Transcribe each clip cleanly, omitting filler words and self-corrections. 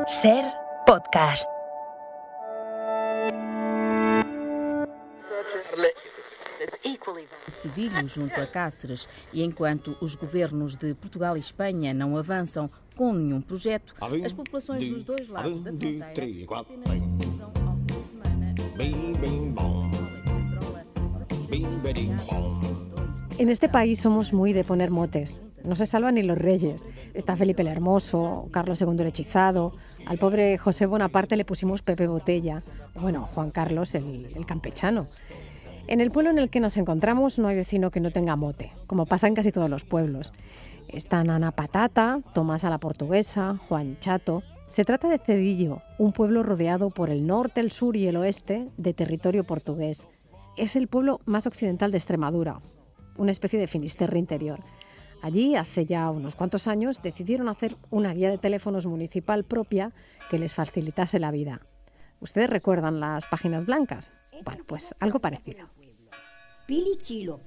Ser podcast. Cedilho junto a Cáceres, e enquanto os governos de Portugal e Espanha não avançam com nenhum projeto, as populações dos dois lados da fronteira apenas usam ao fim de semana. En este país somos muy de poner motes. No se salvan ni los reyes. Está Felipe el Hermoso, Carlos II el Hechizado. Al pobre José Bonaparte le pusimos Pepe Botella. Bueno, Juan Carlos el Campechano. En el pueblo en el que nos encontramos no hay vecino que no tenga mote, como pasa en casi todos los pueblos. Están Ana Patata, Tomás a la Portuguesa, Juan Chato. Se trata de Cedillo, un pueblo rodeado por el norte, el sur y el oeste de territorio portugués. Es el pueblo más occidental de Extremadura, una especie de Finisterre interior. Allí, hace ya unos cuantos años, decidieron hacer una guía de teléfonos municipal propia que les facilitase la vida. ¿Ustedes recuerdan las páginas blancas? Bueno, pues algo parecido. Pilichilo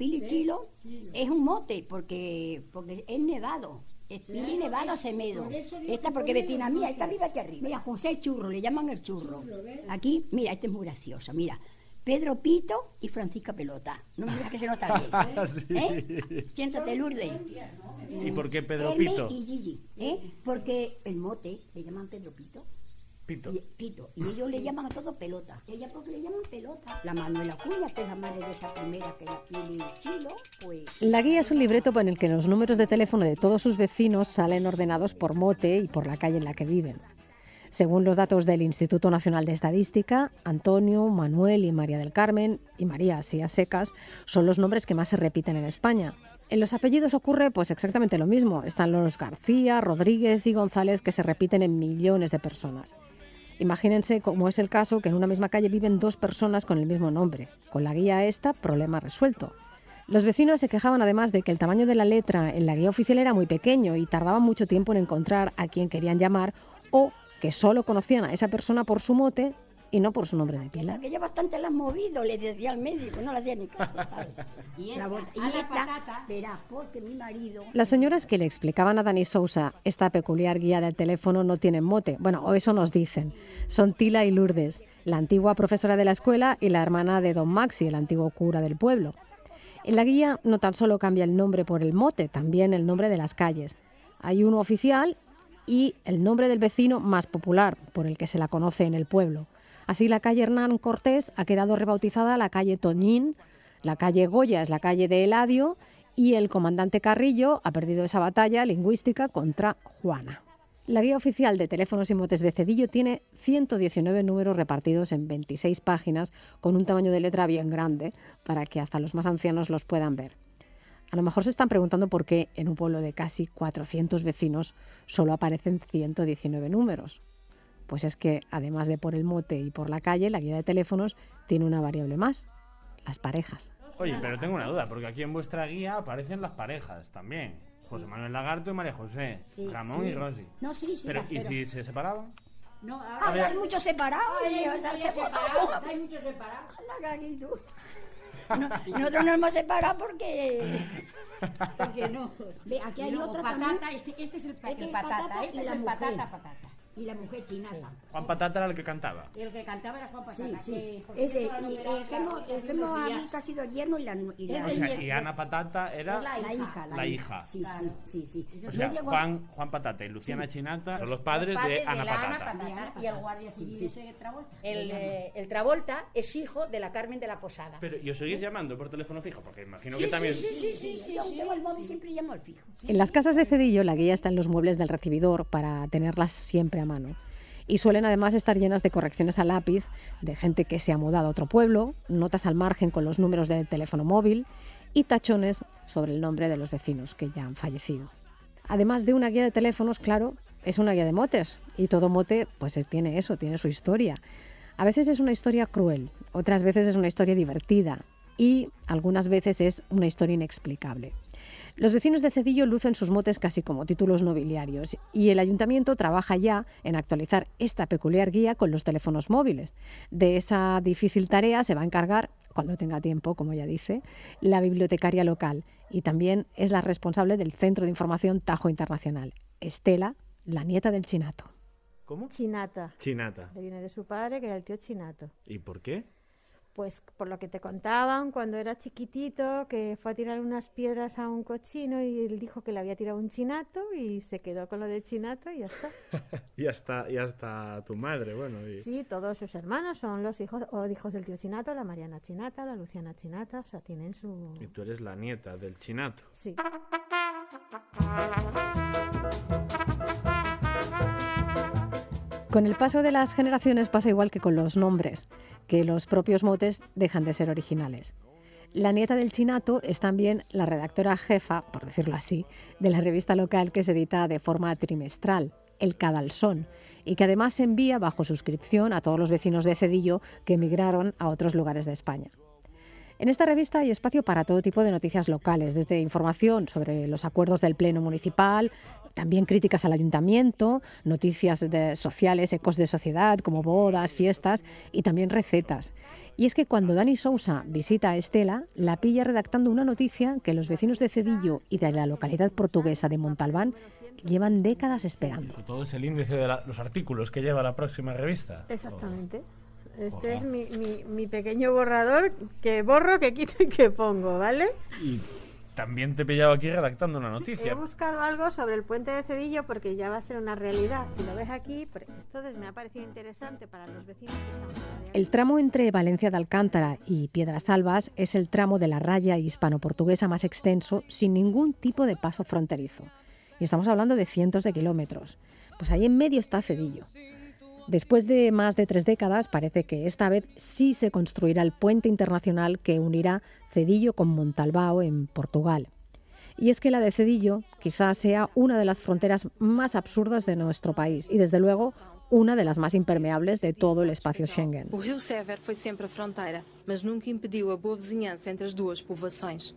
es un mote porque es nevado. Es Pili Nevado Semedo. Esta porque vecina mía, esta vive aquí arriba. Mira, José Churro, le llaman el churro. Aquí, mira, este es muy gracioso, mira. Pedro Pito y Francisca Pelota. No me digas que se no está bien. Sí. Siéntate, Lourdes. ¿Y por qué Pedro M Pito? y Gigi. Porque el mote le llaman Pedro Pito. Pito. Y ellos le llaman a todo Pelota. Ella porque le llaman Pelota. La Manuela Cuña, que es la madre de esa primera que era Pili Chilo, pues... La guía es un libreto en el que los números de teléfono de todos sus vecinos salen ordenados por mote y por la calle en la que viven. Según los datos del Instituto Nacional de Estadística, Antonio, Manuel y María del Carmen, y María así a secas, son los nombres que más se repiten en España. En los apellidos ocurre pues exactamente lo mismo. Están los García, Rodríguez y González, que se repiten en millones de personas. Imagínense cómo es el caso que en una misma calle viven dos personas con el mismo nombre. Con la guía esta, problema resuelto. Los vecinos se quejaban además de que el tamaño de la letra en la guía oficial era muy pequeño y tardaban mucho tiempo en encontrar a quien querían llamar, o que solo conocían a esa persona por su mote y no por su nombre de pila. Que ya bastante la has movido, le decía al médico, no le hacía ni caso, ¿sabes? Y esta patata, verás, porque mi marido... Las señoras que le explicaban a Dani Sousa esta peculiar guía del teléfono no tienen mote. Bueno, o eso nos dicen. Son Tila y Lourdes, la antigua profesora de la escuela y la hermana de don Maxi, el antiguo cura del pueblo. En la guía no tan solo cambia el nombre por el mote, también el nombre de las calles. Hay uno oficial y el nombre del vecino más popular, por el que se la conoce en el pueblo. Así la calle Hernán Cortés ha quedado rebautizada la calle Toñín, la calle Goya es la calle de Eladio y el comandante Carrillo ha perdido esa batalla lingüística contra Juana. La guía oficial de teléfonos y motes de Cedillo tiene 119 números repartidos en 26 páginas con un tamaño de letra bien grande para que hasta los más ancianos los puedan ver. A lo mejor se están preguntando por qué en un pueblo de casi 400 vecinos solo aparecen 119 números. Pues es que, además de por el mote y por la calle, la guía de teléfonos tiene una variable más, las parejas. Oye, pero tengo una duda, porque aquí en vuestra guía aparecen las parejas también. José Manuel Lagarto y María José, Sí, Ramón sí. y Rosy. No, sí, Pero, ¿y si se separaban? No, Ay, hay muchos separados. hay muchos separados. Nosotros nos hemos separado porque... Porque no. Ve, aquí hay No, otro patata, también. este es el Este patata, y este es la el mujer. patata. Y la mujer chinata. Juan Patata era el que cantaba. El que cantaba era Juan Patata. Sí. que José Ese, Solano y era el que hemos Díaz. visto ha sido el yerno y la Es O del sea, nieto. y Ana Patata era la hija. la hija. Sí. O sea, Yo llego- Juan Patata y Luciana Chinata son los padres de Ana Patata. Y el guardia civil Sí. ese Travolta. El Travolta es hijo de la Carmen de la Posada. Pero, ¿y os seguís llamando por teléfono fijo? Porque imagino que Sí, también... Yo tengo el móvil, siempre llamo al fijo. En las casas de Cedillo la guía está en los muebles del recibidor para tenerlas siempre a mano. Y suelen además estar llenas de correcciones a lápiz de gente que se ha mudado a otro pueblo, notas al margen con los números del teléfono móvil y tachones sobre el nombre de los vecinos que ya han fallecido. Además de una guía de teléfonos, claro, es una guía de motes y todo mote pues tiene eso, tiene su historia. A veces es una historia cruel, otras veces es una historia divertida y algunas veces es una historia inexplicable. Los vecinos de Cedillo lucen sus motes casi como títulos nobiliarios y el ayuntamiento trabaja ya en actualizar esta peculiar guía con los teléfonos móviles. De esa difícil tarea se va a encargar, cuando tenga tiempo, como ya dice, la bibliotecaria local y también es la responsable del Centro de Información Tajo Internacional, Estela, la nieta del Chinato. ¿Cómo? Chinata. Chinata. Le viene de su padre, que era el tío Chinato. ¿Y por qué? Pues por lo que te contaban cuando era chiquitito, que fue a tirar unas piedras a un cochino y él dijo que le había tirado un chinato y se quedó con lo de chinato y ya está. y hasta tu madre, bueno. Sí, todos sus hermanos son los hijos del tío Chinato, la Mariana Chinata, la Luciana Chinata, o sea, tienen su... Y tú eres la nieta del Chinato. Sí. Con el paso de las generaciones pasa igual que con los nombres, que los propios motes dejan de ser originales. La nieta del Chinato es también la redactora jefa, por decirlo así, de la revista local que se edita de forma trimestral, El Cadalsón, y que además se envía bajo suscripción a todos los vecinos de Cedillo que emigraron a otros lugares de España. En esta revista hay espacio para todo tipo de noticias locales, desde información sobre los acuerdos del Pleno Municipal, también críticas al ayuntamiento, noticias sociales, ecos de sociedad, como bodas, fiestas y también recetas. Y es que cuando Dani Sousa visita a Estela, la pilla redactando una noticia que los vecinos de Cedillo y de la localidad portuguesa de Montalbán llevan décadas esperando. Eso todo es el índice de los artículos que lleva la próxima revista. Exactamente. Este es mi pequeño borrador, que borro, que quito y que pongo, ¿vale? Y también te he pillado aquí redactando una noticia. He buscado algo sobre el puente de Cedillo porque ya va a ser una realidad. Si lo ves aquí, entonces me ha parecido interesante para los vecinos que estamos rodeados. El tramo entre Valencia de Alcántara y Piedrasalbas es el tramo de la raya hispano-portuguesa más extenso sin ningún tipo de paso fronterizo. Y estamos hablando de cientos de kilómetros. Pues ahí en medio está Cedillo. Después de más de 3 décadas, parece que esta vez sí se construirá el puente internacional que unirá Cedillo con Montalbao en Portugal. Y es que la de Cedillo quizás sea una de las fronteras más absurdas de nuestro país y, desde luego, una de las más impermeables de todo el espacio Schengen. O rio Sever foi sempre a fronteira, mas nunca impediu a boa vizinhança entre as duas povoações.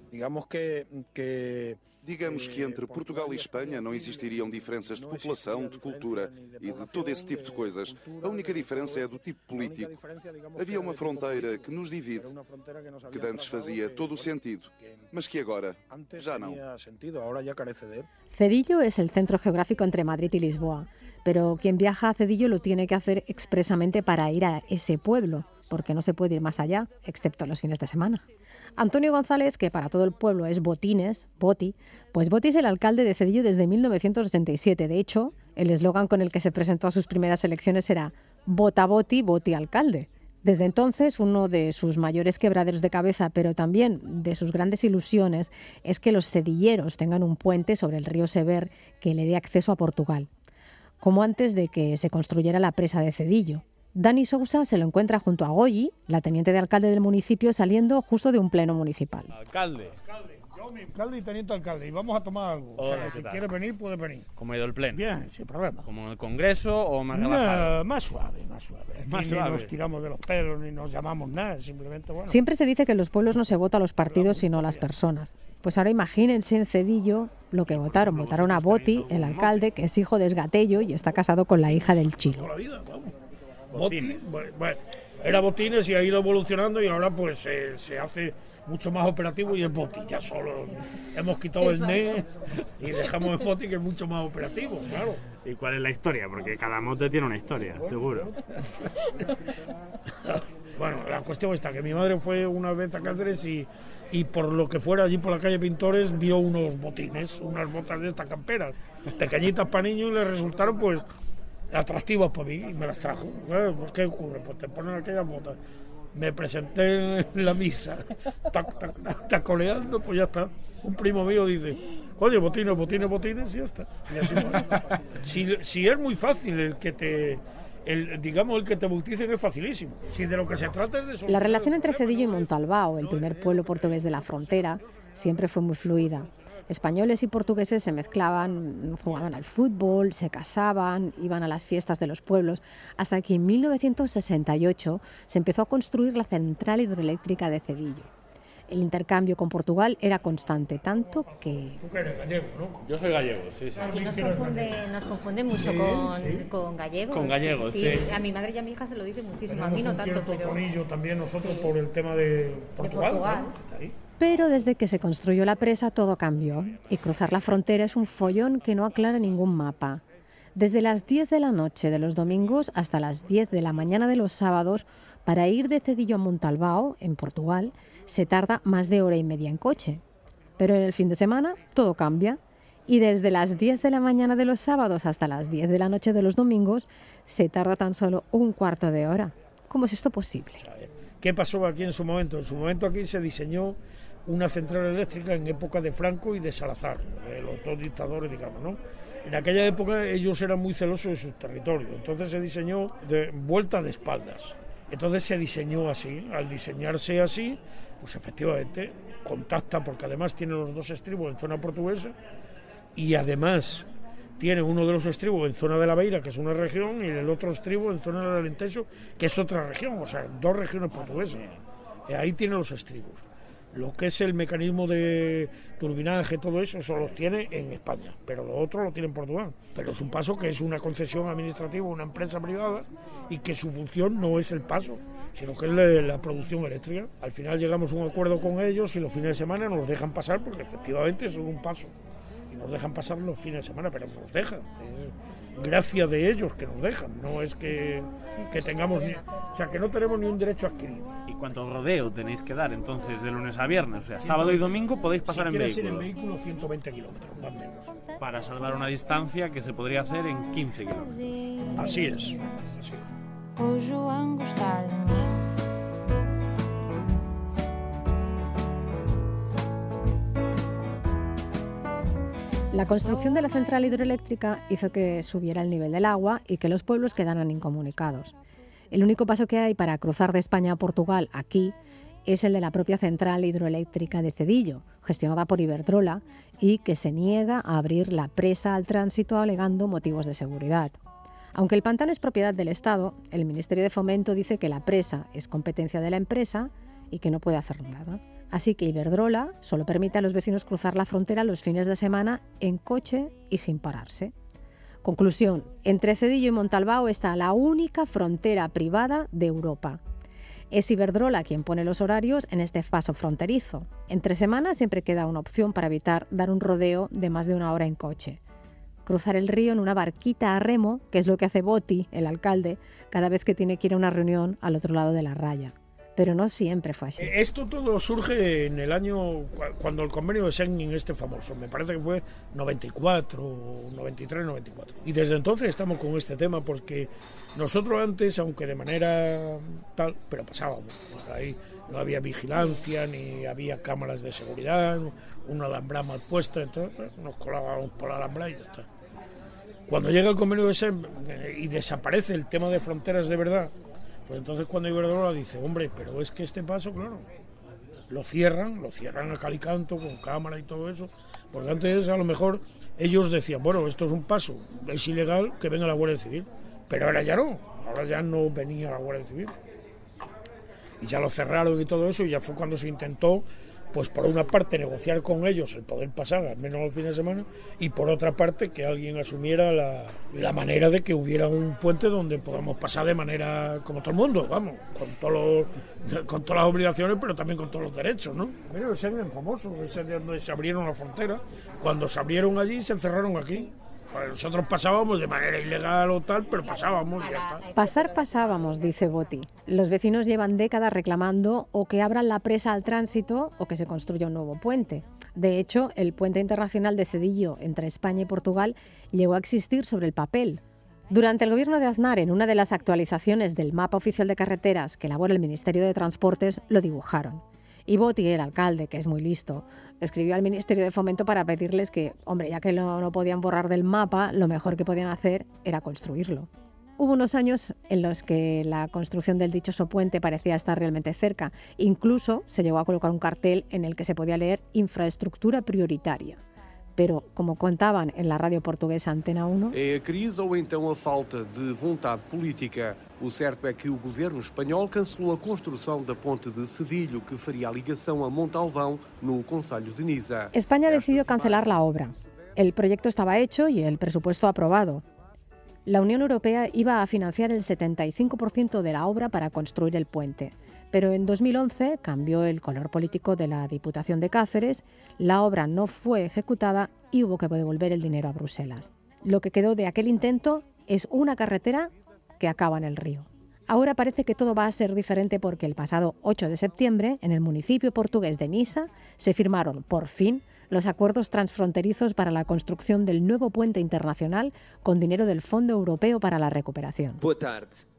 Digamos que entre Portugal e Espanha não existiriam diferenças de população, de cultura e de todo esse tipo de coisas. A única diferença é do tipo político. Havia uma fronteira que nos divide, que de antes fazia todo o sentido, mas que agora já não. Cedillo es el centro geográfico entre Madrid y Lisboa, pero quien viaja a Cedillo lo tiene que hacer expresamente para ir a ese pueblo, porque no se puede ir más allá, excepto los fines de semana. Antonio González, que para todo el pueblo es Botines, Boti, pues Boti es el alcalde de Cedillo desde 1987. De hecho, el eslogan con el que se presentó a sus primeras elecciones era «Vota Boti, Boti alcalde». Desde entonces, uno de sus mayores quebraderos de cabeza, pero también de sus grandes ilusiones, es que los cedilleros tengan un puente sobre el río Sever que le dé acceso a Portugal, como antes de que se construyera la presa de Cedillo. Dani Sousa se lo encuentra junto a Goyi, la teniente de alcalde del municipio, saliendo justo de un pleno municipal. Alcalde. Yo, mi alcalde y teniente alcalde, y vamos a tomar algo. Hola, o sea, si quieres venir, puedes venir. ¿Cómo ha ido el pleno? Bien, sin problema. ¿Como en el Congreso o más relajado? No, más suave, más suave. Aquí ni nos tiramos de los pelos, ni nos llamamos nada, simplemente bueno. Siempre se dice que en los pueblos no se vota a los partidos, sino a las personas. Pues ahora imagínense en Cedillo lo que votaron. Votaron a Boti, el alcalde, que es hijo de Esgatello y está casado con la hija del Chilo. Toda la vida, vamos. Botines. Bueno, era Botines y ha ido evolucionando y ahora pues se hace mucho más operativo y es Boti. Ya solo hemos quitado el NE y dejamos el Boti, que es mucho más operativo, claro. ¿Y cuál es la historia? Porque cada mote tiene una historia, seguro. Bueno, la cuestión está que mi madre fue una vez a Cáceres y por lo que fuera allí por la calle Pintores vio unos botines, unas botas de estas camperas, pequeñitas para niños, y le resultaron pues atractivas para mí y me las trajo. Bueno, pues ¿qué ocurre? Pues te ponen aquellas botas. Me presenté en la misa, tacoleando, pues ya está. Un primo mío dice, oye, botines, y ya está. Y así si es muy fácil el que te bauticen, es facilísimo. Si de lo que se trata es de eso. La relación entre Cedillo y Montalbao, el primer pueblo portugués de la frontera, siempre fue muy fluida. Españoles y portugueses se mezclaban, jugaban al fútbol, se casaban, iban a las fiestas de los pueblos, hasta que en 1968 se empezó a construir la central hidroeléctrica de Cedillo. El intercambio con Portugal era constante, tanto que... Tú que eres gallego, ¿no? Yo soy gallego, sí. Aquí nos confunde mucho con gallegos. Con gallegos, sí. A mi madre y a mi hija se lo dice muchísimo, Tenemos a mí no un tanto, cierto pero... tonillo también nosotros por el tema de Portugal. ¿No? Está ahí. Pero desde que se construyó la presa todo cambió y cruzar la frontera es un follón que no aclara ningún mapa. Desde las 10 de la noche de los domingos hasta las 10 de la mañana de los sábados, para ir de Cedillo a Montalbao, en Portugal, se tarda más de hora y media en coche. Pero en el fin de semana todo cambia y desde las 10 de la mañana de los sábados hasta las 10 de la noche de los domingos se tarda tan solo un cuarto de hora. ¿Cómo es esto posible? ¿Qué pasó aquí en su momento? En su momento aquí se diseñó una central eléctrica en época de Franco y de Salazar, de los dos dictadores, digamos, ¿no? En aquella época ellos eran muy celosos de su territorio, entonces se diseñó de vuelta de espaldas. Entonces se diseñó así. Al diseñarse así, pues efectivamente contacta, porque además tiene los dos estribos en zona portuguesa y además tiene uno de los estribos en zona de la Beira, que es una región, y el otro estribo en zona del Alentejo, que es otra región, o sea, dos regiones portuguesas. Y ahí tiene los estribos. Lo que es el mecanismo de turbinaje, todo eso los tiene en España, pero lo otro lo tiene en Portugal. Pero es un paso que es una concesión administrativa, una empresa privada, y que su función no es el paso, sino que es la producción eléctrica. Al final llegamos a un acuerdo con ellos y los fines de semana nos dejan pasar, porque efectivamente es un paso. Y nos dejan pasar los fines de semana, pero nos dejan. Gracias de ellos que nos dejan, no es que tengamos o sea, que no tenemos ni un derecho adquirido. ¿Y cuánto rodeo tenéis que dar entonces de lunes a viernes? O sea, sábado y domingo podéis pasar en vehículo. Si quieres ir en vehículo, 120 kilómetros, más o menos. Para salvar una distancia que se podría hacer en 15 kilómetros. Así es. La construcción de la central hidroeléctrica hizo que subiera el nivel del agua y que los pueblos quedaran incomunicados. El único paso que hay para cruzar de España a Portugal aquí es el de la propia central hidroeléctrica de Cedillo, gestionada por Iberdrola, y que se niega a abrir la presa al tránsito alegando motivos de seguridad. Aunque el pantano es propiedad del Estado, el Ministerio de Fomento dice que la presa es competencia de la empresa y que no puede hacer nada. Así que Iberdrola solo permite a los vecinos cruzar la frontera los fines de semana en coche y sin pararse. Conclusión, entre Cedillo y Montalbao está la única frontera privada de Europa. Es Iberdrola quien pone los horarios en este paso fronterizo. Entre semanas siempre queda una opción para evitar dar un rodeo de más de una hora en coche. Cruzar el río en una barquita a remo, que es lo que hace Boti, el alcalde, cada vez que tiene que ir a una reunión al otro lado de la raya. Pero no siempre fue así. Esto todo surge en el año, cuando el convenio de Schengen famoso, me parece que fue 94, 93, 94. Y desde entonces estamos con este tema, porque nosotros antes, aunque de manera tal, pero pasábamos por ahí, no había vigilancia, ni había cámaras de seguridad, una alambrada mal puesta, entonces nos colábamos por la alambrada y ya está. Cuando llega el convenio de Schengen y desaparece el tema de fronteras de verdad, pues entonces cuando Iberdrola dice, hombre, pero es que este paso, claro, lo cierran a cal y canto, con cámara y todo eso, porque antes a lo mejor ellos decían, bueno, esto es un paso, es ilegal, que venga la Guardia Civil, pero ahora ya no venía la Guardia Civil. Y ya lo cerraron y todo eso, y ya fue cuando se intentó, pues por una parte negociar con ellos el poder pasar al menos los fines de semana, y por otra parte que alguien asumiera la manera de que hubiera un puente donde podamos pasar de manera como todo el mundo, vamos, con todas las obligaciones, pero también con todos los derechos, ¿no? Mira, el Schengen famoso, ese de donde se abrieron las fronteras, cuando se abrieron allí se encerraron aquí. Nosotros pasábamos de manera ilegal o tal, pero pasábamos y ya está. Pasábamos, dice Boti. Los vecinos llevan décadas reclamando o que abran la presa al tránsito o que se construya un nuevo puente. De hecho, el puente internacional de Cedillo entre España y Portugal llegó a existir sobre el papel. Durante el gobierno de Aznar, en una de las actualizaciones del mapa oficial de carreteras que elabora el Ministerio de Transportes, lo dibujaron. Y Boti, el alcalde, que es muy listo, escribió al Ministerio de Fomento para pedirles que, hombre, ya que no podían borrar del mapa, lo mejor que podían hacer era construirlo. Hubo unos años en los que la construcción del dichoso puente parecía estar realmente cerca. Incluso se llegó a colocar un cartel en el que se podía leer infraestructura prioritaria. Pero, como contaban en la radio portuguesa Antena 1... É a crise ou então a falta de vontade política? O certo é que o governo espanhol cancelou a construção da ponte de Cedillo, que faria a ligação a Montalvão, no concelho de Nisa. España decidió cancelar la obra. El proyecto estaba hecho y el presupuesto aprobado. La Unión Europea iba a financiar el 75% de la obra para construir el puente. Pero en 2011 cambió el color político de la Diputación de Cáceres, la obra no fue ejecutada y hubo que devolver el dinero a Bruselas. Lo que quedó de aquel intento es una carretera que acaba en el río. Ahora parece que todo va a ser diferente porque el pasado 8 de septiembre, en el municipio portugués de Niza, se firmaron, por fin, los acuerdos transfronterizos para la construcción del nuevo puente internacional con dinero del Fondo Europeo para la Recuperación. Boa tarde.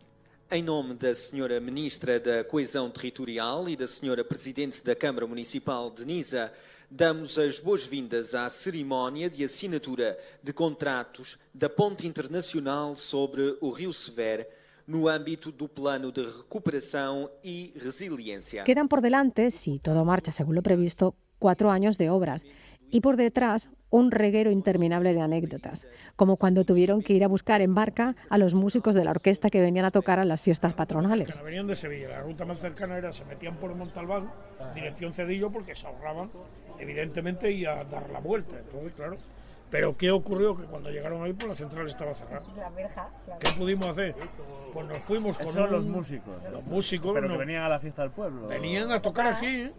Em nome da Sra. Ministra da Coesão Territorial e da Sra. Presidente da Câmara Municipal de Niza, damos as boas-vindas à cerimónia de assinatura de contratos da Ponte Internacional sobre o Rio Sever, no ámbito do Plano de Recuperação e Resiliência. Quedan por delante, si todo marcha según lo previsto, 4 años de obras y por detrás un reguero interminable de anécdotas, como cuando tuvieron que ir a buscar en barca a los músicos de la orquesta que venían a tocar a las fiestas patronales. Venían de Sevilla, la ruta más cercana era, se metían por Montalbán, dirección Cedillo, porque se ahorraban, evidentemente, y a dar la vuelta. Entonces, claro. Pero ¿qué ocurrió? Que cuando llegaron ahí, pues la central estaba cerrada. La verja, claro. ¿Qué pudimos hacer? Pues nos fuimos con los músicos. Los músicos. Pero que venían a la fiesta del pueblo. Venían a tocar aquí, ¿eh?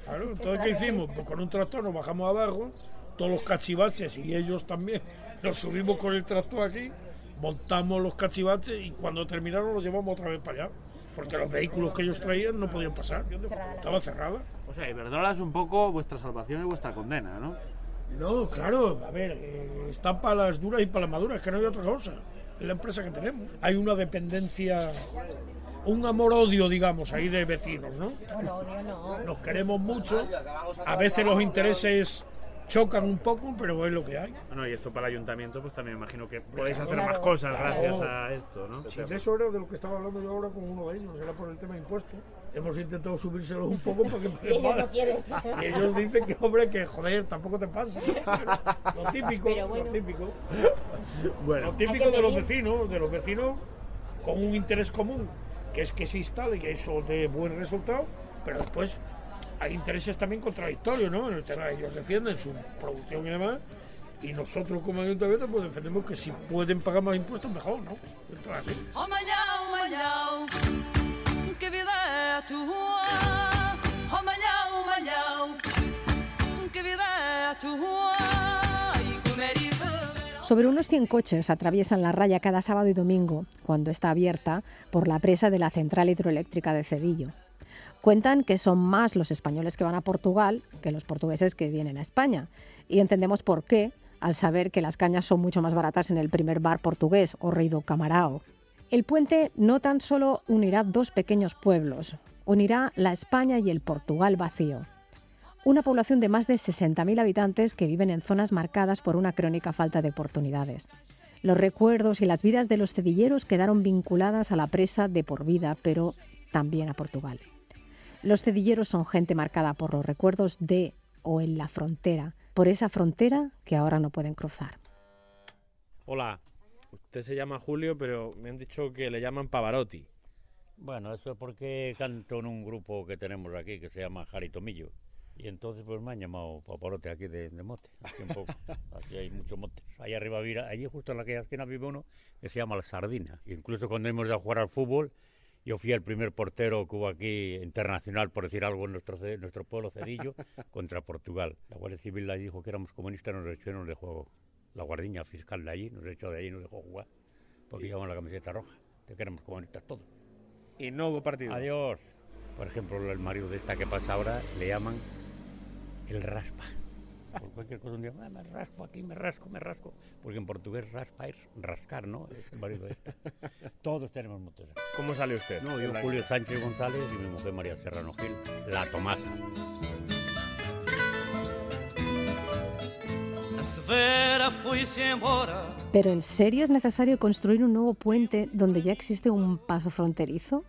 Claro, entonces, ¿qué hicimos? Pues con un tractor nos bajamos abajo, todos los cachivaches y ellos también, los subimos con el tractor aquí, montamos los cachivaches y cuando terminaron los llevamos otra vez para allá. Porque los vehículos que ellos traían no podían pasar, estaba cerrada. O sea, Iberdrola es un poco vuestra salvación y vuestra condena, ¿no? No, claro, a ver, está para las duras y para las maduras, que no hay otra cosa. Es la empresa que tenemos. Hay una dependencia, un amor-odio, digamos, ahí de vecinos, ¿no? No, odio no. Nos queremos mucho, a veces los intereses chocan un poco, pero es lo que hay. Bueno, y esto para el ayuntamiento, pues también me imagino que podéis hacer más cosas gracias a esto, ¿no? Sí, de eso era de lo que estaba hablando yo ahora con uno de ellos, era por el tema de impuestos. Hemos intentado subírselos un poco para que ellos no quieren. Y ellos dicen que, hombre, que joder, tampoco te pasa. Lo típico, bueno. Lo típico. Bueno. Lo típico de los vecinos con un interés común, que es que se instale, que eso dé buen resultado, pero después hay intereses también contradictorios, ¿no? En el tema de ellos defienden su producción y demás, y nosotros como ayuntamiento pues defendemos que si pueden pagar más impuestos mejor, ¿no? Entonces, que vida é tua, oh malhão, malhão, que vida é tua, e comer e beber. Sobre unos 100 coches atraviesan la raya cada sábado y domingo, cuando está abierta, por la presa de la central hidroeléctrica de Cedillo. Cuentan que son más los españoles que van a Portugal que los portugueses que vienen a España. Y entendemos por qué, al saber que las cañas son mucho más baratas en el primer bar portugués, o Rei do Camarao. El puente no tan solo unirá 2 pequeños pueblos, unirá la España y el Portugal vacío. Una población de más de 60.000 habitantes que viven en zonas marcadas por una crónica falta de oportunidades. Los recuerdos y las vidas de los cedilleros quedaron vinculadas a la presa de por vida, pero también a Portugal. Los cedilleros son gente marcada por los recuerdos de o en la frontera, por esa frontera que ahora no pueden cruzar. Hola. Usted se llama Julio, pero me han dicho que le llaman Pavarotti. Bueno, eso es porque canto en un grupo que tenemos aquí que se llama Jaritomillo. Y entonces pues me han llamado Pavarotti aquí de Monte. Aquí un poco. Aquí hay muchos montes. Ahí arriba, allí justo en la esquina vive uno que se llama La Sardina. E incluso cuando hemos ido a jugar al fútbol, yo fui el primer portero que hubo aquí internacional, por decir algo, en nuestro pueblo Cedillo, contra Portugal. La Guardia Civil le dijo que éramos comunistas, nos echó de juego. La guardiña fiscal de allí nos echó de allí y nos dejó jugar porque llevamos la camiseta roja. Te queremos comunistas todos. Y no hubo partido. Adiós. Por ejemplo, el marido de esta que pasa ahora le llaman el raspa. Por cualquier cosa un día, me rasco aquí, me rasco. Porque en portugués raspa es rascar, ¿no? Es el marido de esta. Todos tenemos motos. ¿Cómo sale usted? No, yo Julio Sánchez González y mi mujer María Serrano Gil, la Tomasa. ¿Pero en serio es necesario construir un nuevo puente donde ya existe un paso fronterizo?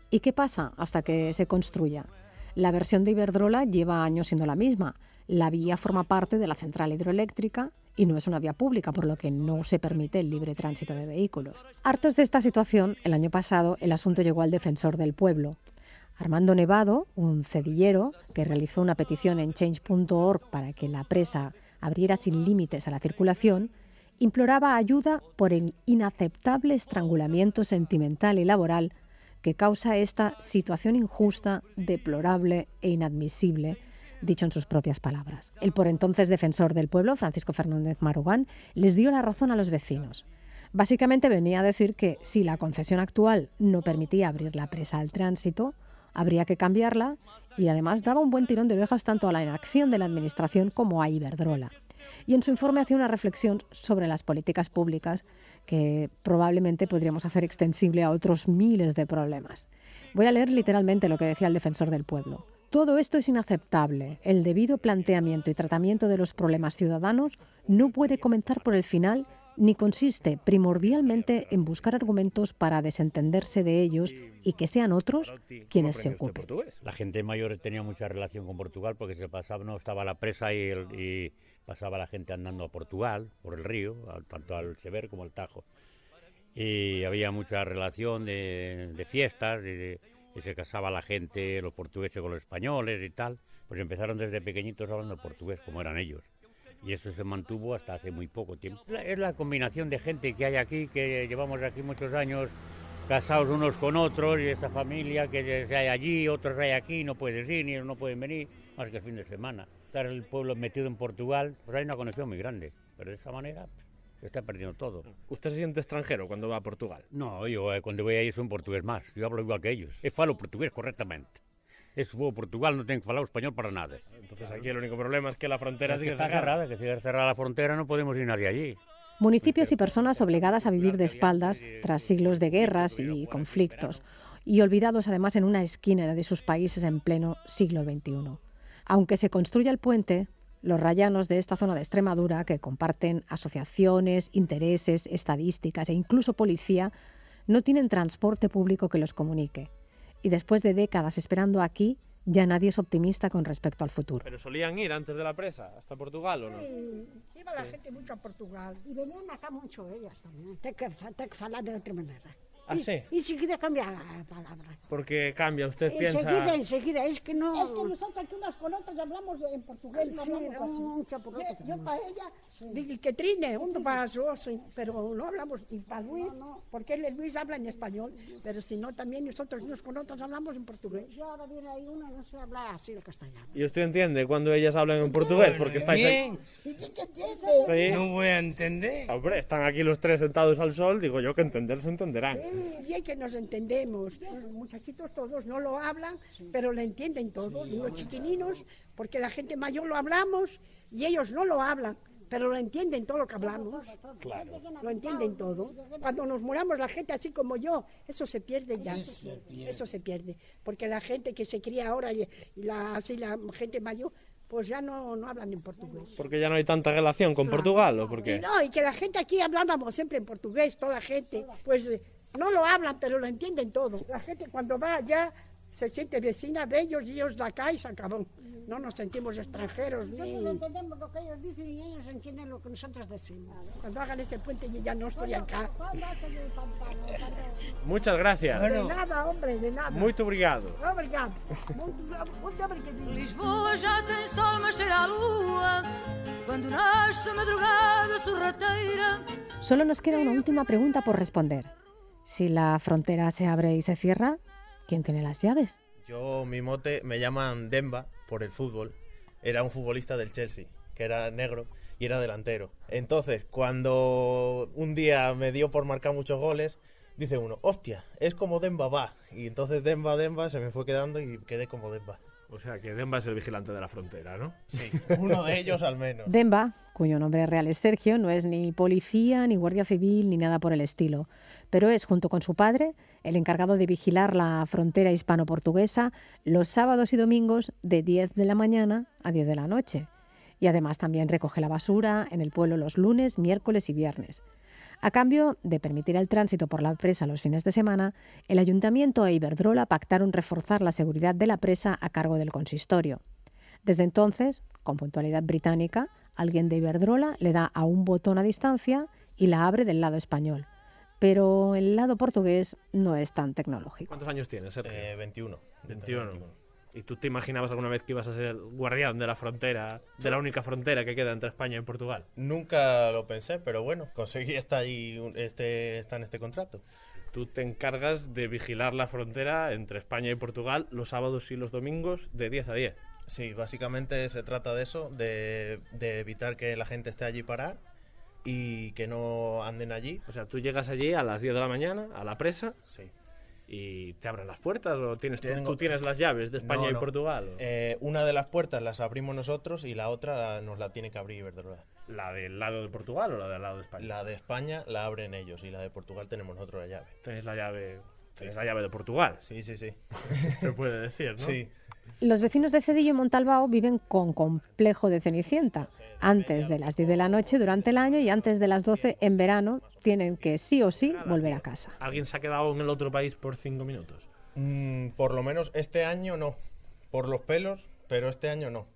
¿Y qué pasa hasta que se construya? La versión de Iberdrola lleva años siendo la misma. La vía forma parte de la central hidroeléctrica y no es una vía pública, por lo que no se permite el libre tránsito de vehículos. Hartos de esta situación, el año pasado el asunto llegó al defensor del pueblo. Armando Nevado, un cedillero que realizó una petición en change.org para que la presa abriera sin límites a la circulación, imploraba ayuda por el inaceptable estrangulamiento sentimental y laboral que causa esta situación injusta, deplorable e inadmisible dicho en sus propias palabras. El por entonces defensor del pueblo, Francisco Fernández Marugán, les dio la razón a los vecinos. Básicamente venía a decir que si la concesión actual no permitía abrir la presa al tránsito, habría que cambiarla, y además daba un buen tirón de orejas tanto a la inacción de la Administración como a Iberdrola. Y en su informe hacía una reflexión sobre las políticas públicas que probablemente podríamos hacer extensible a otros miles de problemas. Voy a leer literalmente lo que decía el defensor del pueblo. Todo esto es inaceptable. El debido planteamiento y tratamiento de los problemas ciudadanos no puede comenzar por el final ni consiste primordialmente en buscar argumentos para desentenderse de ellos y que sean otros quienes se ocupen. La gente mayor tenía mucha relación con Portugal porque se pasaba, no estaba la presa y pasaba la gente andando a Portugal, por el río, tanto al Sever como al Tajo. Y había mucha relación de fiestas, y se casaba la gente, los portugueses con los españoles y tal. Pues empezaron desde pequeñitos hablando portugués como eran ellos. Y eso se mantuvo hasta hace muy poco tiempo. Es la combinación de gente que hay aquí, que llevamos aquí muchos años casados unos con otros, y esta familia que hay allí, otros hay aquí, no puedes ir, ni ellos no pueden venir, más que el fin de semana. Estar el pueblo metido en Portugal, pues hay una conexión muy grande, pero de esta manera se está perdiendo todo. ¿Usted se siente extranjero cuando va a Portugal? No, yo cuando voy ahí soy un portugués más, yo hablo igual que ellos, falo portugués correctamente. Es Portugal, no tengo que hablar español para nada. Entonces aquí el único problema es que la frontera sigue está cerrada, que sigue cerrada la frontera, no podemos ir nadie allí. Municipios y personas obligadas a vivir de espaldas tras siglos de guerras y conflictos, y olvidados además en una esquina de sus países en pleno siglo XXI. Aunque se construya el puente, los rayanos de esta zona de Extremadura, que comparten asociaciones, intereses, estadísticas e incluso policía, no tienen transporte público que los comunique. Y después de décadas esperando aquí, ya nadie es optimista con respecto al futuro. ¿Pero solían ir antes de la presa hasta Portugal o no? Sí, iba la gente mucho a Portugal. Y venían acá mucho ellas también. Hay que hablar de otra manera. ¿Ah, sí? Y enseguida cambia la palabra. Porque cambia, usted piensa... Enseguida, es que no... Es que nosotros aquí unas con otras hablamos en portugués, no hablamos así. Yo para ella, digo que trine, un paso, pero no hablamos, y para Luis, porque Luis habla en español, pero si no, también nosotros unos con otras hablamos en portugués. Yo ahora viene ahí una, no sé hablar así el castellano. ¿Y usted entiende cuando ellas hablan en portugués? Porque estáis ahí... ¿Sí? No voy a entender. Hombre, están aquí los tres sentados al sol, digo yo que entender se entenderán. Sí, bien que nos entendemos. Los muchachitos todos no lo hablan, pero lo entienden todos. Y los chiquininos, porque la gente mayor lo hablamos y ellos no lo hablan, pero lo entienden todo lo que hablamos. Claro. Lo entienden todo. Cuando nos muramos la gente así como yo, eso se pierde ya. Eso se pierde. Porque la gente que se cría ahora y así la gente mayor, pues ya no hablan en portugués. ¿Porque ya no hay tanta relación con Portugal o por qué? No, y que la gente aquí hablábamos siempre en portugués, toda la gente, pues no lo hablan, pero lo entienden todo. La gente cuando va allá se siente vecina de ellos y ellos de acá y se acabó. No nos sentimos extranjeros. Nosotros entendemos lo que ellos dicen y ellos entienden lo que nosotros decimos. Cuando hagan ese puente yo ya no estoy acá. Muchas gracias. De nada, hombre, de nada. Muito obrigado. Obrigado. Muito obrigado. Lisboa já tem sol, mas cheira a lua. Quando nasce a madrugada sorrateira. Solo nos queda una última pregunta por responder. Si la frontera se abre y se cierra, ¿quién tiene las llaves? Yo, mi mote, me llaman Demba por el fútbol. Era un futbolista del Chelsea, que era negro y era delantero. Entonces, cuando un día me dio por marcar muchos goles, dice uno, hostia, es como Demba va. Y entonces Demba se me fue quedando y quedé como Demba. O sea, que Demba es el vigilante de la frontera, ¿no? Sí, uno de ellos al menos. Demba, cuyo nombre real es Sergio, no es ni policía, ni guardia civil, ni nada por el estilo, pero es, junto con su padre, el encargado de vigilar la frontera hispano-portuguesa los sábados y domingos de 10 de la mañana a 10 de la noche. Y además también recoge la basura en el pueblo los lunes, miércoles y viernes. A cambio de permitir el tránsito por la presa los fines de semana, el Ayuntamiento e Iberdrola pactaron reforzar la seguridad de la presa a cargo del consistorio. Desde entonces, con puntualidad británica, alguien de Iberdrola le da a un botón a distancia y la abre del lado español. Pero el lado portugués no es tan tecnológico. ¿Cuántos años tienes, Sergio? 21. 21. ¿Y tú te imaginabas alguna vez que ibas a ser el guardián de la frontera, de la única frontera que queda entre España y Portugal? Nunca lo pensé, pero bueno, conseguí estar en este contrato. Tú te encargas de vigilar la frontera entre España y Portugal los sábados y los domingos de 10 a 10. Sí, básicamente se trata de eso, de evitar que la gente esté allí parada y que no anden allí. O sea, tú llegas allí a las 10 de la mañana, a la presa, sí, y te abren las puertas, o tú tienes las llaves de España y Portugal. Una de las puertas las abrimos nosotros y la otra nos la tiene que abrir Iberdrola. ¿La del lado de Portugal o la del lado de España? La de España la abren ellos y la de Portugal tenemos nosotros la llave. Tenéis la llave, la llave de Portugal. Sí. Se puede decir, ¿no? Sí. Los vecinos de Cedillo y Montalbao viven con complejo de Cenicienta. Antes de las 10 de la noche durante el año y antes de las 12 en verano tienen que sí o sí volver a casa. ¿Alguien se ha quedado en el otro país por 5 minutos? Por lo menos este año no. Por los pelos, pero este año no.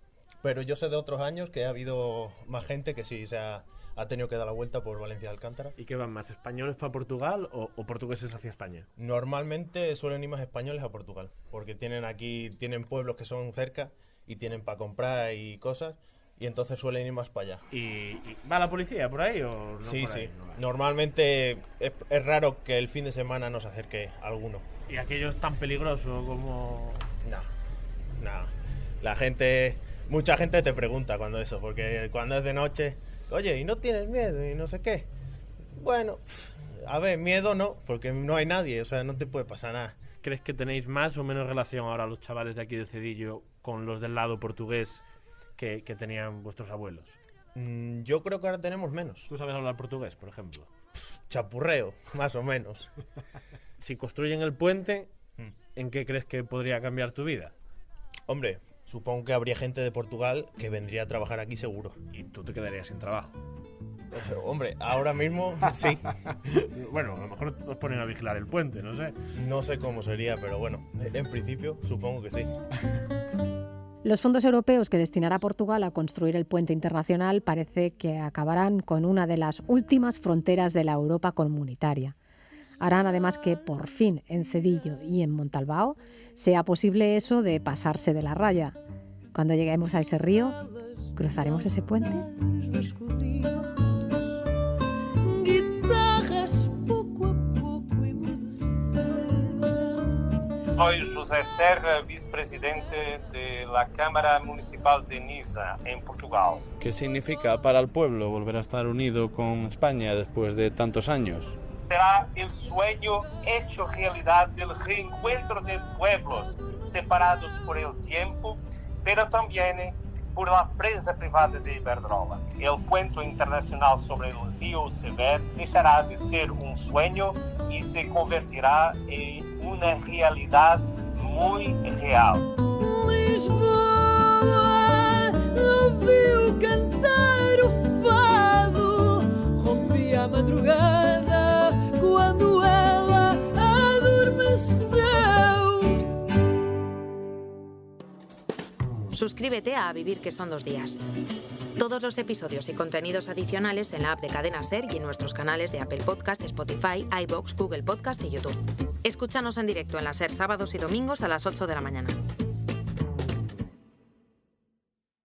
Pero yo sé de otros años que ha habido más gente que sí se ha tenido que dar la vuelta por Valencia de Alcántara. ¿Y qué van más, españoles para Portugal o portugueses hacia España? Normalmente suelen ir más españoles a Portugal, porque tienen pueblos que son cerca y tienen para comprar y cosas, y entonces suelen ir más para allá. ¿Y va la policía por ahí o no? Sí, por sí. Ahí? No, normalmente es raro que el fin de semana nos acerque alguno. ¿Y aquello es tan peligroso como...? No. Mucha gente te pregunta cuando eso, porque cuando es de noche, oye, ¿y no tienes miedo? Y no sé qué. Bueno, a ver, miedo no, porque no hay nadie, o sea, no te puede pasar nada. ¿Crees que tenéis más o menos relación ahora los chavales de aquí de Cedillo con los del lado portugués que tenían vuestros abuelos? Yo creo que ahora tenemos menos. ¿Tú sabes hablar portugués, por ejemplo? Chapurreo, más o menos. Si construyen el puente, ¿en qué crees que podría cambiar tu vida? Hombre, supongo que habría gente de Portugal que vendría a trabajar aquí seguro. ¿Y tú te quedarías sin trabajo? Hombre, ahora mismo sí. Bueno, a lo mejor os ponen a vigilar el puente, no sé. No sé cómo sería, pero bueno, en principio supongo que sí. Los fondos europeos que destinará Portugal a construir el puente internacional parece que acabarán con una de las últimas fronteras de la Europa comunitaria. Harán además que por fin en Cedillo y en Montalbao sea posible eso de pasarse de la raya. Cuando lleguemos a ese río, ¿cruzaremos ese puente? Soy José Serra, vicepresidente de la Cámara Municipal de Niza, en Portugal. ¿Qué significa para el pueblo volver a estar unido con España después de tantos años? Será el sueño hecho realidad del reencuentro de pueblos separados por el tiempo, pero también por la empresa privada de Iberdrola. El puente internacional sobre el río Sever dejará de ser un sueño y se convertirá en una realidad muy real. Lisboa, ouviu cantar o fado, rompia a madrugada quando ela adormeceu. Suscríbete a Vivir que son 2 días. Todos los episodios y contenidos adicionales en la app de Cadena Ser y en nuestros canales de Apple Podcast, Spotify, iVoox, Google Podcast y YouTube. Escúchanos en directo en la Ser sábados y domingos a las 8 de la mañana.